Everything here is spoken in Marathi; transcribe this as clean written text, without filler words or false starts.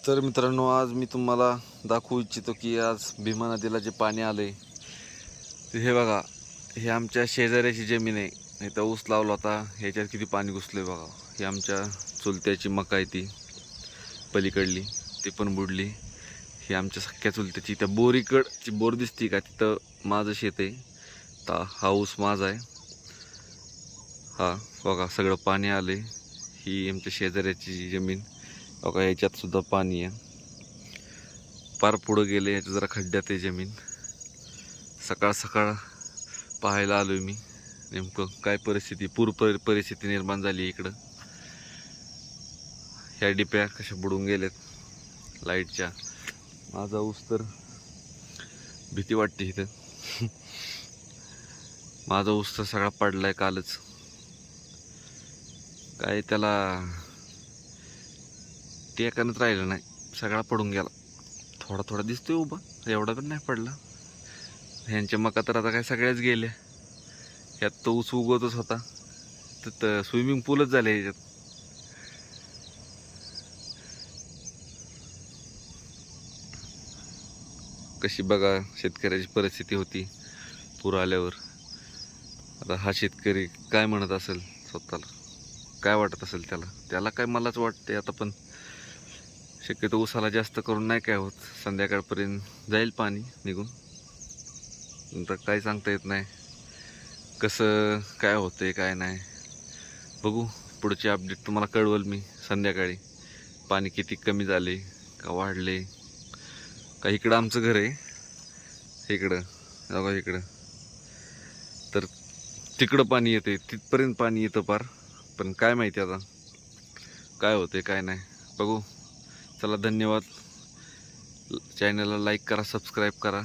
तर मित्रांनो, आज मी तुम्हाला दाखवू इच्छितो की आज भीमा नदीला जे पाणी आले हे बघा. हे आमच्या शेजाऱ्याची जमीन आहे. इथं ऊस लावला होता, ह्याच्यात किती पाणी घुसले बघा. ही आमच्या चुलत्याची मका आहे, ती पलीकडली ती पण बुडली. ही आमच्या सख्या चुलत्याची त्या बोरीकडची बोर दिसती का, तिथं माझं शेत आहे. हा ऊस माझा आहे. हा बघा, सगळं पाणी आले. ही आमच्या शेजाऱ्याची जमीन बघा, याच्यात सुद्धा पाणी आहे. पार पुढं गेले, याचं जरा खड्ड्यात आहे जमीन. सकाळ सकाळ पाहायला आलोय मी नेमकं काय परिस्थिती, परिस्थिती निर्माण झाली इकडं. ह्या डिप्या कशा बुडून गेल्यात लाईटच्या. माझा ऊस तर भीती वाटते इथं. माझा ऊस तर सगळा पडलाय कालच. काय त्याला टेकानच राहिलं नाही, सगळा पडून गेला. थोडा थोडा दिसतोय उभा, एवढा पण नाही पडला. ह्यांच्या मका तर आता काय सगळ्याच गेल्या. ह्यात तो ऊस उगवतच होता, तर स्विमिंग पूलच झाले ह्याच्यात. कशी बघा शेतकऱ्याची परिस्थिती होती पूर आल्यावर. आता हा शेतकरी काय म्हणत असेल स्वतःला, काय वाटत असेल त्याला काय मलाच वाटते आता. पण शक्यतो ऊसाला जास्त करून नाही काय होत, संध्याकाळपर्यंत जाईल पाणी निघून. नंतर काय सांगता येत नाही कसं काय होतंय काय नाही. बघू, पुढचे अपडेट तुम्हाला कळवल मी संध्याकाळी. पाणी किती कमी झाले का वाढले का. इकडं आमचं घर आहे, इकडं बघा, इकडं तर तिकडं पाणी येते, तिथपर्यंत पाणी येतं पार. पण काय माहिती आता काय होते काय नाही, बघू. चला, धन्यवाद. चॅनलला लाईक करा, सबस्क्राईब करा.